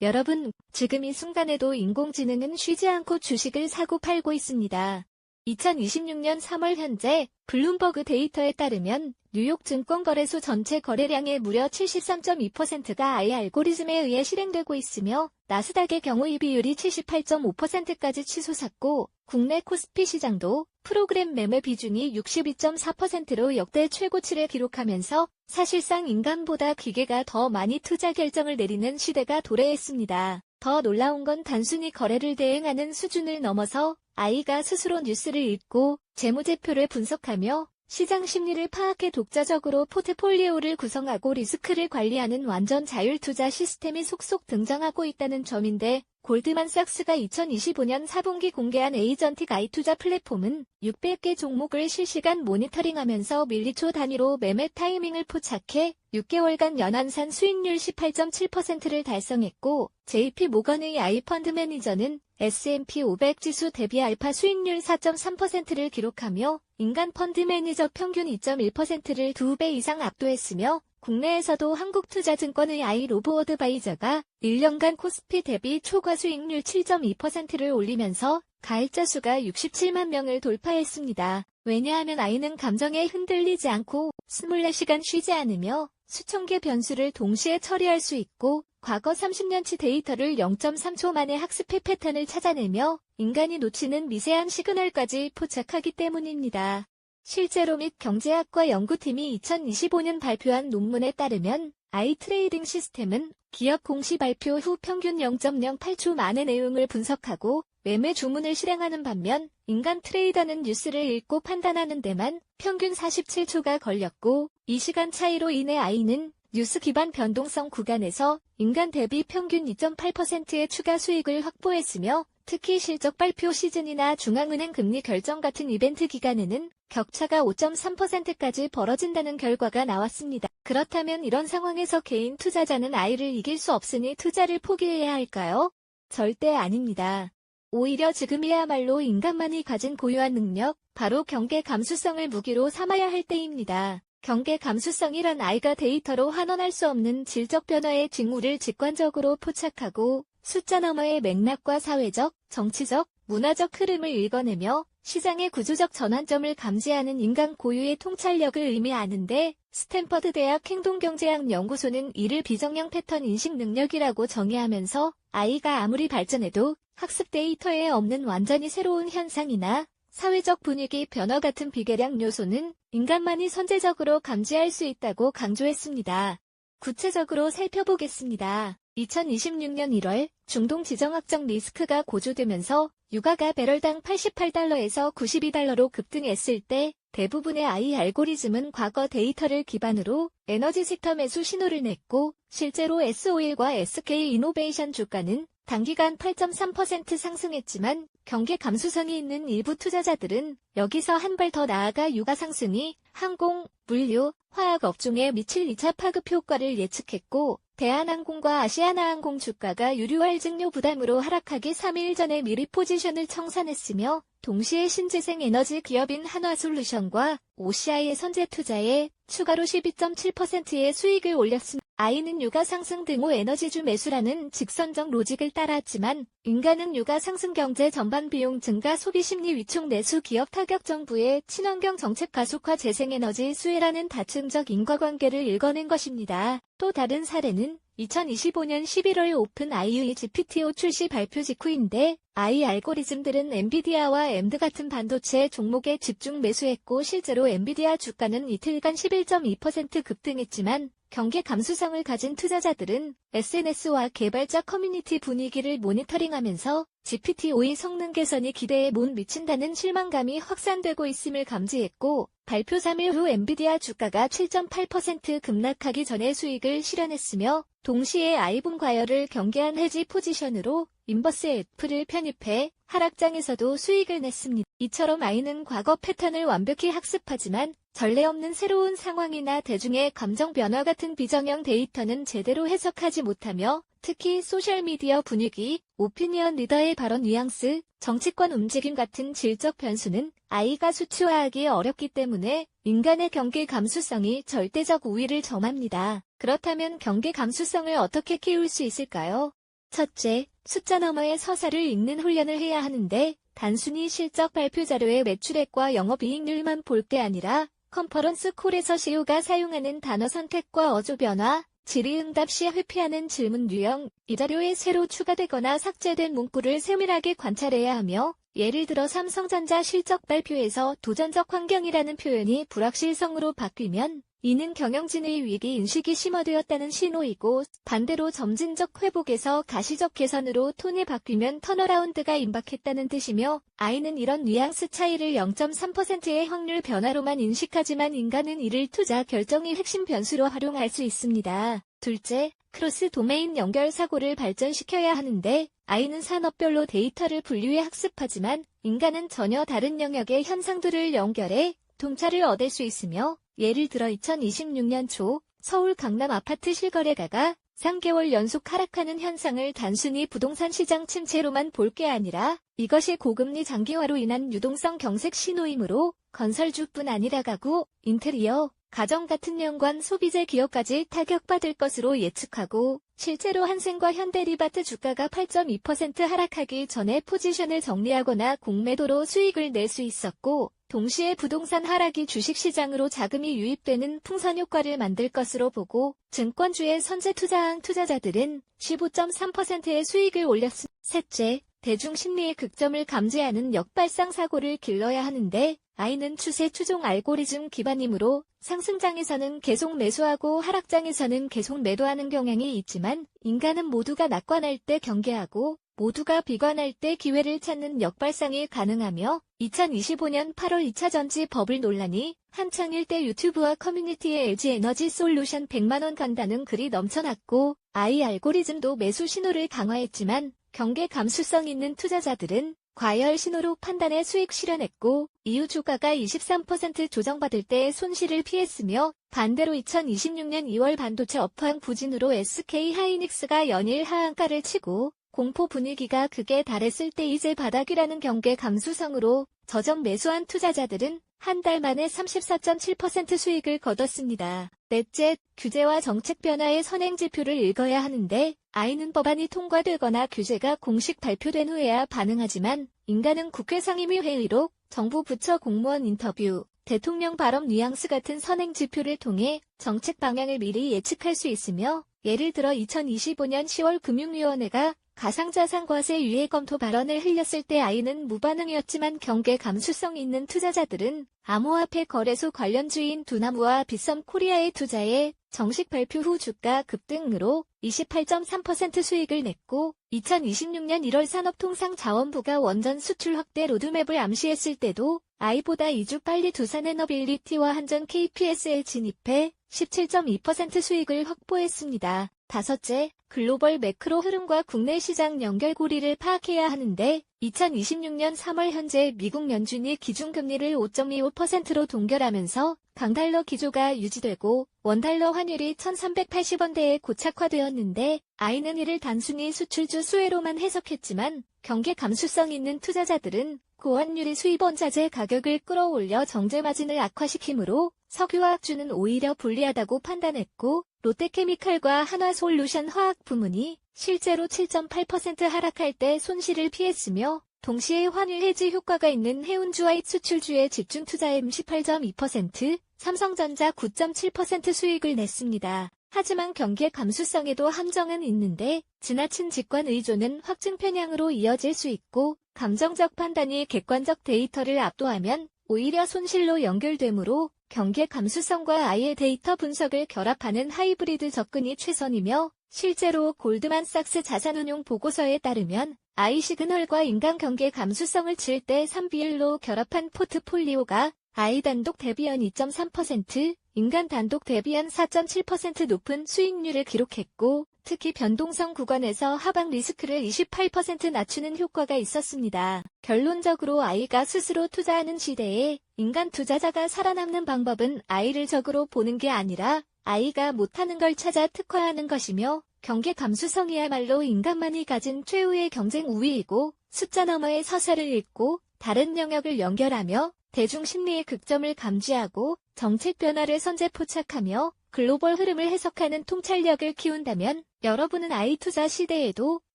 여러분, 지금 이 순간에도 인공지능은 쉬지 않고 주식을 사고 팔고 있습니다. 2026년 3월 현재 블룸버그 데이터에 따르면 뉴욕 증권거래소 전체 거래량의 무려 73.2%가 AI 알고리즘에 의해 실행되고 있으며 나스닥의 경우 이 비율이 78.5%까지 치솟았고 국내 코스피 시장도 프로그램 매매 비중이 62.4%로 역대 최고치를 기록하면서 사실상 인간보다 기계가 더 많이 투자 결정을 내리는 시대가 도래했습니다. 더 놀라운 건 단순히 거래를 대행하는 수준을 넘어서 AI가 스스로 뉴스를 읽고 재무제표를 분석하며 시장 심리를 파악해 독자적으로 포트폴리오를 구성하고 리스크를 관리하는 완전 자율투자 시스템이 속속 등장하고 있다는 점인데 골드만삭스가 2025년 4분기 공개한 에이전틱 AI 투자 플랫폼은 600개 종목을 실시간 모니터링하면서 밀리초 단위로 매매 타이밍을 포착해 6개월간 연안산 수익률 18.7%를 달성했고 JP 모건의 AI 펀드 매니저는 S&P 500 지수 대비 알파 수익률 4.3%를 기록하며 인간 펀드 매니저 평균 2.1%를 2배 이상 압도했으며 국내에서도 한국투자증권의 AI 로보어드바이저가 1년간 코스피 대비 초과 수익률 7.2%를 올리면서 가입자 수가 67만 명을 돌파했습니다. 왜냐하면 AI는 감정에 흔들리지 않고 24시간 쉬지 않으며 수천 개 변수를 동시에 처리할 수 있고 과거 30년치 데이터를 0.3초 만에 학습해 패턴을 찾아내며 인간이 놓치는 미세한 시그널까지 포착하기 때문입니다. 실제로 및 경제학과 연구팀이 2025년 발표한 논문에 따르면 AI 트레이딩 시스템은 기업 공시 발표 후 평균 0.08초 만의 내용을 분석하고 매매 주문을 실행하는 반면 인간 트레이더는 뉴스를 읽고 판단하는 데만 평균 47초가 걸렸고 이 시간 차이로 인해 AI는 뉴스 기반 변동성 구간에서 인간 대비 평균 2.8%의 추가 수익을 확보했으며 특히 실적 발표 시즌이나 중앙은행 금리 결정 같은 이벤트 기간에는 격차가 5.3%까지 벌어진다는 결과가 나왔습니다. 그렇다면 이런 상황에서 개인 투자자는 AI를 이길 수 없으니 투자를 포기해야 할까요? 절대 아닙니다. 오히려 지금이야말로 인간만이 가진 고유한 능력, 바로 경계 감수성을 무기로 삼아야 할 때입니다. 경계 감수성이란 AI가 데이터로 환원할 수 없는 질적 변화의 징후를 직관적으로 포착하고 숫자 너머의 맥락과 사회적, 정치적, 문화적 흐름을 읽어내며 시장의 구조적 전환점을 감지하는 인간 고유의 통찰력을 의미하는데 스탠퍼드 대학 행동경제학 연구소는 이를 비정형 패턴 인식 능력이라고 정의하면서 AI가 아무리 발전해도 학습 데이터에 없는 완전히 새로운 현상이나 사회적 분위기 변화 같은 비계량 요소는 인간만이 선제적으로 감지할 수 있다고 강조했습니다. 구체적으로 살펴보겠습니다. 2026년 1월 중동 지정학적 리스크가 고조되면서 유가가 배럴당 88달러에서 92달러로 급등했을 때 대부분의 AI 알고리즘은 과거 데이터를 기반으로 에너지 섹터 매수 신호를 냈고 실제로 S-오일과 SK 이노베이션 주가는 단기간 8.3% 상승했지만 경계 감수성이 있는 일부 투자자들은 여기서 한 발 더 나아가 유가 상승이 항공, 물류, 화학 업종에 미칠 2차 파급 효과를 예측했고 대한항공과 아시아나항공 주가가 유류할 증료 부담으로 하락하기 3일 전에 미리 포지션을 청산했으며 동시에 신재생 에너지 기업인 한화솔루션과 OCI의 선제 투자에 추가로 12.7%의 수익을 올렸습니다. AI는 유가 상승 등호 에너지주 매수라는 직선적 로직을 따랐지만 인간은 유가 상승 경제 전반 비용 증가 소비 심리 위축 내수 기업 타격 정부의 친환경 정책 가속화 재생에너지 수혜라는 다층적 인과관계를 읽어낸 것입니다. 또 다른 사례는 2025년 11월 오픈 AI의 GPT-5 출시 발표 직후인데 AI 알고리즘들은 엔비디아와 AMD 같은 반도체 종목에 집중 매수했고 실제로 엔비디아 주가는 이틀간 11.2% 급등했지만 경계 감수성을 가진 투자자들은 SNS와 개발자 커뮤니티 분위기를 모니터링하면서 GPT-5의 성능 개선이 기대에 못 미친다는 실망감이 확산되고 있음을 감지했고 발표 3일 후 엔비디아 주가가 7.8% 급락하기 전에 수익을 실현했으며 동시에 아이본 과열을 경계한 해지 포지션으로 인버스 F를 편입해 하락장에서도 수익을 냈습니다. 이처럼 AI는 과거 패턴을 완벽히 학습하지만 전례 없는 새로운 상황이나 대중의 감정 변화 같은 비정형 데이터는 제대로 해석하지 못하며 특히 소셜미디어 분위기, 오피니언 리더의 발언 뉘앙스, 정치권 움직임 같은 질적 변수는 AI가 수치화하기 어렵기 때문에 인간의 경계 감수성이 절대적 우위를 점합니다. 그렇다면 경계 감수성을 어떻게 키울 수 있을까요? 첫째, 숫자 너머의 서사를 읽는 훈련을 해야 하는데 단순히 실적 발표 자료의 매출액과 영업이익률만 볼 게 아니라 컨퍼런스 콜에서 CEO가 사용하는 단어 선택과 어조 변화, 질의응답 시 회피하는 질문 유형, 이 자료에 새로 추가되거나 삭제된 문구를 세밀하게 관찰해야 하며 예를 들어 삼성전자 실적 발표에서 도전적 환경이라는 표현이 불확실성으로 바뀌면 이는 경영진의 위기 인식이 심화되었다는 신호이고 반대로 점진적 회복에서 가시적 개선으로 톤이 바뀌면 턴어라운드가 임박했다는 뜻이며 I는 이런 뉘앙스 차이를 0.3%의 확률 변화로만 인식하지만 인간은 이를 투자 결정의 핵심 변수로 활용할 수 있습니다. 둘째, 크로스 도메인 연결 사고를 발전시켜야 하는데 I는 산업별로 데이터를 분류해 학습하지만 인간은 전혀 다른 영역의 현상들을 연결해 통찰을 얻을 수 있으며 예를 들어 2026년 초 서울 강남 아파트 실거래가가 3개월 연속 하락하는 현상을 단순히 부동산 시장 침체로만 볼 게 아니라 이것이 고금리 장기화로 인한 유동성 경색 신호이므로 건설주뿐 아니라 가구, 인테리어, 가정 같은 연관 소비재 기업까지 타격받을 것으로 예측하고 실제로 한생과 현대리바트 주가가 8.2% 하락하기 전에 포지션을 정리하거나 공매도로 수익을 낼 수 있었고 동시에 부동산 하락이 주식시장으로 자금이 유입되는 풍선 효과를 만들 것으로 보고 증권주에 선제 투자한 투자자들은 15.3%의 수익을 올렸습니다. 셋째, 대중심리의 극점을 감지하는 역발상 사고를 길러야 하는데 I는 추세 추종 알고리즘 기반이므로 상승장에서는 계속 매수하고 하락장에서는 계속 매도하는 경향이 있지만 인간은 모두가 낙관할 때 경계하고 모두가 비관할 때 기회를 찾는 역발상이 가능하며 2025년 8월 2차 전지 버블 논란이 한창일 때 유튜브와 커뮤니티에 LG에너지 솔루션 100만원 간다는 글이 넘쳐났고 I 알고리즘도 매수 신호를 강화했지만 경계 감수성 있는 투자자들은 과열 신호로 판단해 수익 실현했고 이후 주가가 23% 조정받을 때 손실을 피했으며 반대로 2026년 2월 반도체 업황 부진으로 SK하이닉스가 연일 하한가를 치고 공포 분위기가 극에 달했을 때 이제 바닥이라는 경계 감수성으로 저점 매수한 투자자들은 한 달 만에 34.7% 수익을 거뒀습니다. 넷째, 규제와 정책 변화의 선행지표를 읽어야 하는데 I는 법안이 통과되거나 규제가 공식 발표된 후에야 반응하지만 인간은 국회 상임위 회의록, 정부 부처 공무원 인터뷰, 대통령 발언 뉘앙스 같은 선행지표를 통해 정책 방향을 미리 예측할 수 있으며 예를 들어 2025년 10월 금융위원회가 가상자산 과세 유예 검토 발언을 흘렸을 때 I는 무반응이었지만 경계 감수성 있는 투자자들은 암호화폐 거래소 관련주인 두나무와 빗썸 코리아의 투자에 정식 발표 후 주가 급등으로 28.3% 수익을 냈고 2026년 1월 산업통상자원부가 원전 수출 확대 로드맵을 암시했을 때도 I보다 2주 빨리 두산에너빌리티와 한전 KPS에 진입해 17.2% 수익을 확보했습니다. 다섯째, 글로벌 매크로 흐름과 국내 시장 연결고리를 파악해야 하는데 2026년 3월 현재 미국 연준이 기준금리를 5.25%로 동결하면서 강달러 기조가 유지되고 원달러 환율이 1380원대에 고착화되었는데 I는 이를 단순히 수출주 수혜로만 해석했지만 경계 감수성 있는 투자자들은 고환율이 수입원자재 가격을 끌어올려 정제마진을 악화시키므로 석유화학주는 오히려 불리하다고 판단했고 롯데케미칼과 한화솔루션 화학 부문이 실제로 7.8% 하락할 때 손실을 피했으며 동시에 환율 해지 효과가 있는 해운주와 수출주에 집중 투자해 18.2%, 삼성전자 9.7% 수익을 냈습니다. 하지만 경계 감수성에도 함정은 있는데 지나친 직관 의존은 확증 편향으로 이어질 수 있고 감정적 판단이 객관적 데이터를 압도하면 오히려 손실로 연결되므로 경계 감수성과 I의 데이터 분석을 결합하는 하이브리드 접근이 최선이며 실제로 골드만삭스 자산운용 보고서에 따르면 I 시그널과 인간 경계 감수성을 7대 3 비율로 결합한 포트폴리오가 I 단독 대비한 2.3%, 인간 단독 대비한 4.7% 높은 수익률을 기록했고 특히 변동성 구간에서 하방 리스크를 28% 낮추는 효과가 있었습니다. 결론적으로 I가 스스로 투자하는 시대에 인간 투자자가 살아남는 방법은 I를 적으로 보는 게 아니라 I가 못하는 걸 찾아 특화하는 것이며 경계 감수성이야말로 인간만이 가진 최후의 경쟁 우위이고 숫자 너머의 서사를 읽고 다른 영역을 연결하며 대중 심리의 극점을 감지하고 정책 변화를 선제 포착하며 글로벌 흐름을 해석하는 통찰력을 키운다면 여러분은 I 투자 시대에도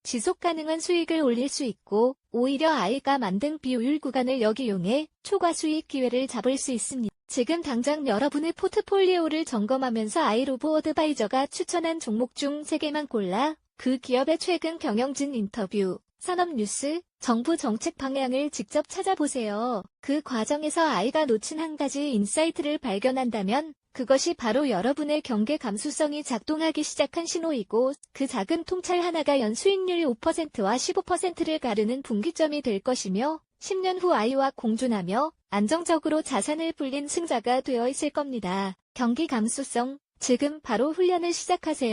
지속 가능한 수익을 올릴 수 있고 오히려 아이가 만등 비효율 구간을 역이용해 초과 수익 기회를 잡을 수 있습니다. 지금 당장 여러분의 포트폴리오를 점검하면서 아이로보 어드바이저가 추천한 종목 중 3개만 골라 그 기업의 최근 경영진 인터뷰, 산업뉴스, 정부 정책 방향을 직접 찾아보세요. 그 과정에서 아이가 놓친 한 가지 인사이트를 발견한다면 그것이 바로 여러분의 경계 감수성이 작동하기 시작한 신호이고 그 작은 통찰 하나가 연수익률 5%와 15%를 가르는 분기점이 될 것이며 10년 후 아이와 공존하며 안정적으로 자산을 불린 승자가 되어 있을 겁니다. 경기 감수성, 지금 바로 훈련을 시작하세요.